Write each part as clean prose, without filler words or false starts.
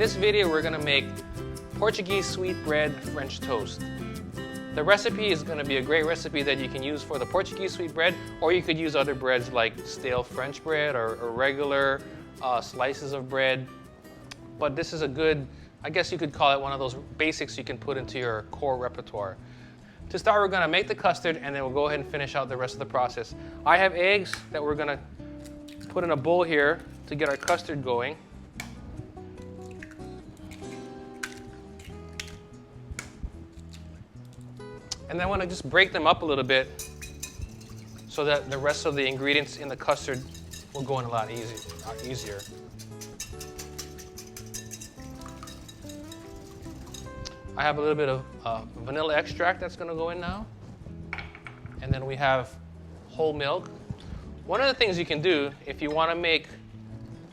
this video, we're gonna make Portuguese sweetbread French toast. The recipe is gonna be a great recipe that you can use for the Portuguese sweetbread, or you could use other breads like stale French bread or regular slices of bread. But this is a good, I guess you could call it one of those basics you can put into your core repertoire. To start, we're gonna make the custard, and then we'll go ahead and finish out the rest of the process. I have eggs that we're gonna put in a bowl here to get our custard going. And then I want to just break them up a little bit so that the rest of the ingredients in the custard will go in a lot easier. I have a little bit of vanilla extract that's going to go in now. And then we have whole milk. One of the things you can do if you want to make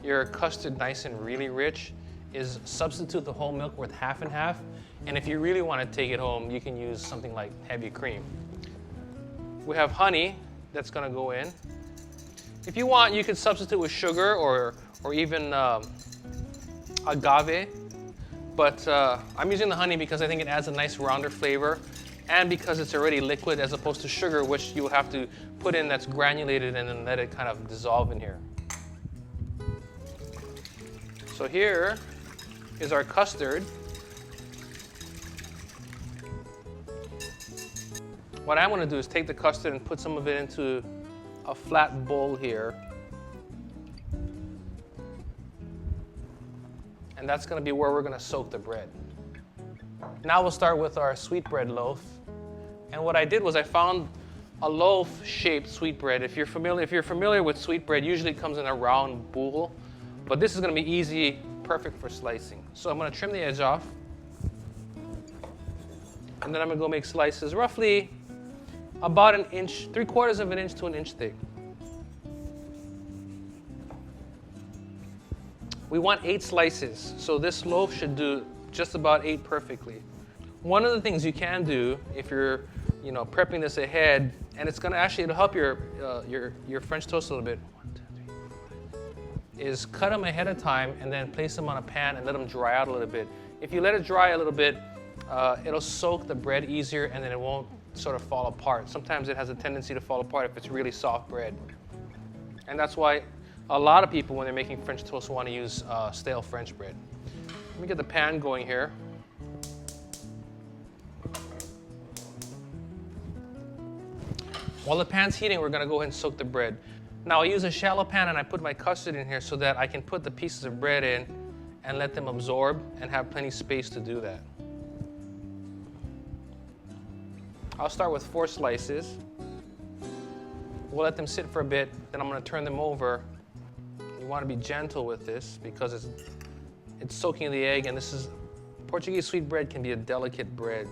your custard nice and really rich is substitute the whole milk with half and half. And if you really want to take it home, you can use something like heavy cream. We have honey that's going to go in. If you want, you could substitute with sugar or even agave. But I'm using the honey because I think it adds a nice rounder flavor, and because it's already liquid as opposed to sugar, which you will have to put in that's granulated and then let it kind of dissolve in here. So here is our custard. What I'm going to do is take the custard and put some of it into a flat bowl here. And that's going to be where we're going to soak the bread. Now we'll start with our sweetbread loaf. And what I did was I found a loaf-shaped sweetbread. If you're familiar with sweetbread, usually it comes in a round bowl. But this is going to be easy, perfect for slicing. So I'm going to trim the edge off. And then I'm going to go make slices roughly about an inch, 3/4 of an inch to an inch thick. We want 8 slices, so this loaf should do just about 8 perfectly. One of the things you can do if you're, prepping this ahead, and it's going to it'll help your French toast a little bit. 1, 2, 3, 4, 5. Is cut them ahead of time and then place them on a pan and let them dry out a little bit. If you let it dry a little bit, it'll soak the bread easier and then it won't sort of fall apart. Sometimes it has a tendency to fall apart if it's really soft bread. And that's why a lot of people, when they're making French toast, want to use stale French bread. Let me get the pan going here. While the pan's heating, we're going to go ahead and soak the bread. Now I use a shallow pan and I put my custard in here so that I can put the pieces of bread in and let them absorb and have plenty of space to do that. I'll start with 4 slices. We'll let them sit for a bit, then I'm going to turn them over. You want to be gentle with this because it's soaking the egg, and Portuguese sweetbread can be a delicate bread.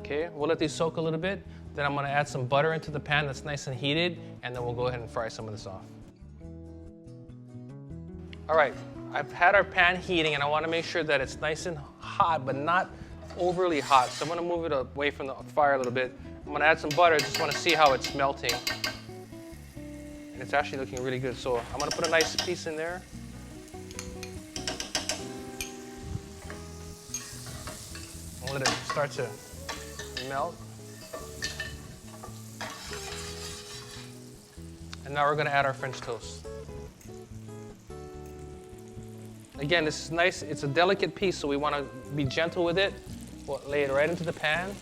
Okay, we'll let these soak a little bit. Then I'm going to add some butter into the pan that's nice and heated, and then we'll go ahead and fry some of this off. All right, I've had our pan heating, and I want to make sure that it's nice and hot, but not overly hot. So I'm going to move it away from the fire a little bit. I'm going to add some butter. I just want to see how it's melting. And it's actually looking really good. So I'm going to put a nice piece in there. I'll let it start to melt. And now we're going to add our French toast. Again, this is nice. It's a delicate piece, so we want to be gentle with it. We'll lay it right into the pan.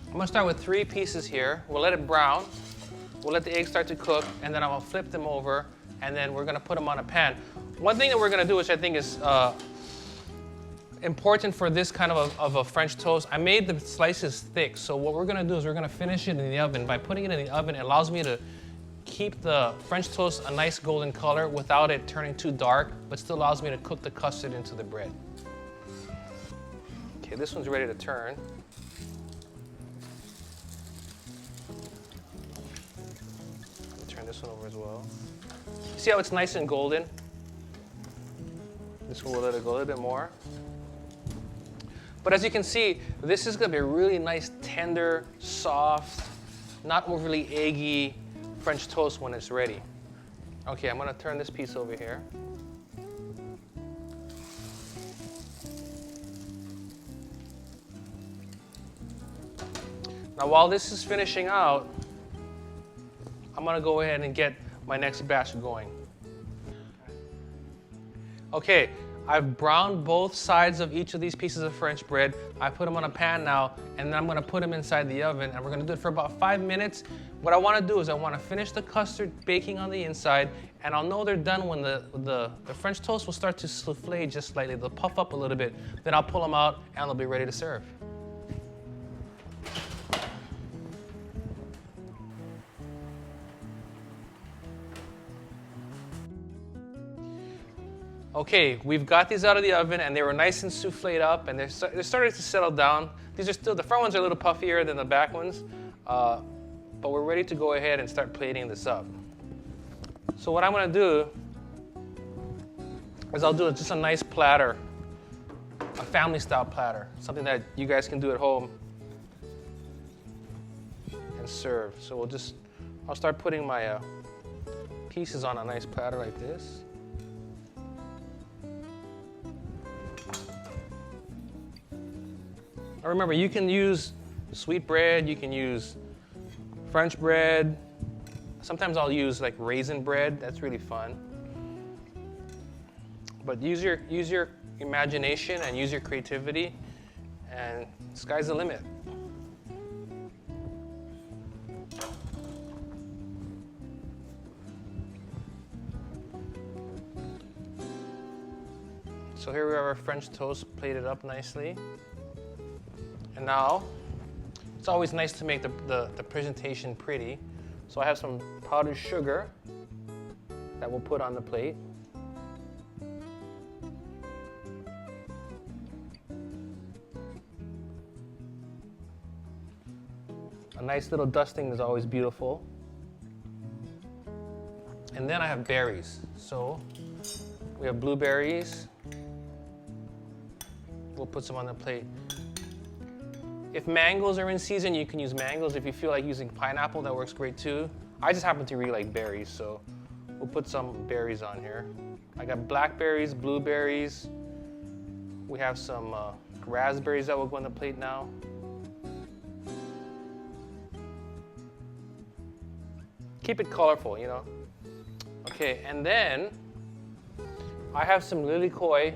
I'm going to start with 3 pieces here. We'll let it brown. We'll let the eggs start to cook, and then I'm going to flip them over, and then we're going to put them on a pan. One thing that we're going to do, which I think is important for this kind of a French toast. I made the slices thick, so what we're gonna do is we're gonna finish it in the oven. By putting it in the oven, it allows me to keep the French toast a nice golden color without it turning too dark, but still allows me to cook the custard into the bread. Okay, this one's ready to turn. Turn this one over as well. See how it's nice and golden? This one will let it go a little bit more. But as you can see, this is gonna be a really nice, tender, soft, not overly eggy French toast when it's ready. Okay, I'm gonna turn this piece over here. Now while this is finishing out, I'm gonna go ahead and get my next batch going. Okay, I've browned both sides of each of these pieces of French bread. I put them on a pan now, and then I'm gonna put them inside the oven, and we're gonna do it for about 5 minutes. What I wanna do is I wanna finish the custard baking on the inside, and I'll know they're done when the French toast will start to souffle just slightly. They'll puff up a little bit. Then I'll pull them out, and they'll be ready to serve. Okay, we've got these out of the oven and they were nice and souffled up and they're starting to settle down. These are still, the front ones are a little puffier than the back ones, but we're ready to go ahead and start plating this up. So what I'm gonna do is I'll do just a nice platter, a family style platter, something that you guys can do at home and serve. So I'll start putting my pieces on a nice platter like this. Now remember, you can use sweet bread, you can use French bread. Sometimes I'll use like raisin bread, that's really fun. But use your imagination and use your creativity, and sky's the limit. So here we have our French toast plated up nicely. And now, it's always nice to make the presentation pretty. So I have some powdered sugar that we'll put on the plate. A nice little dusting is always beautiful. And then I have berries. So we have blueberries. We'll put some on the plate. If mangoes are in season, you can use mangoes. If you feel like using pineapple, that works great too. I just happen to really like berries, so we'll put some berries on here. I got blackberries, blueberries. We have some raspberries that will go on the plate now. Keep it colorful, you know. Okay, and then I have some lilikoi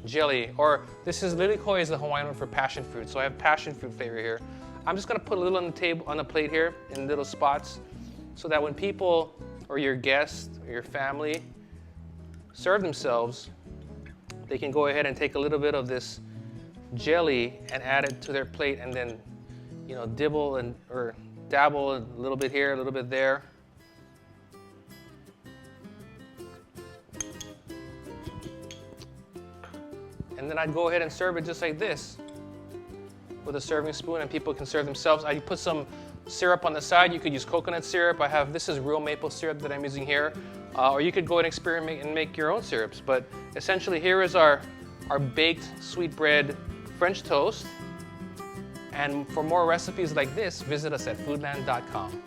jelly, or lilikoi is the Hawaiian word for passion fruit. So I have passion fruit flavor here. I'm just gonna put a little on the table, on the plate here in little spots, so that when people or your guests or your family serve themselves, they can go ahead and take a little bit of this jelly and add it to their plate, and then, you know, or dabble a little bit here, a little bit there. And then I'd go ahead and serve it just like this with a serving spoon, and people can serve themselves. I put some syrup on the side. You could use coconut syrup. This is real maple syrup that I'm using here. Or you could go and experiment and make your own syrups. But essentially here is our baked sweetbread French toast. And for more recipes like this, visit us at foodland.com.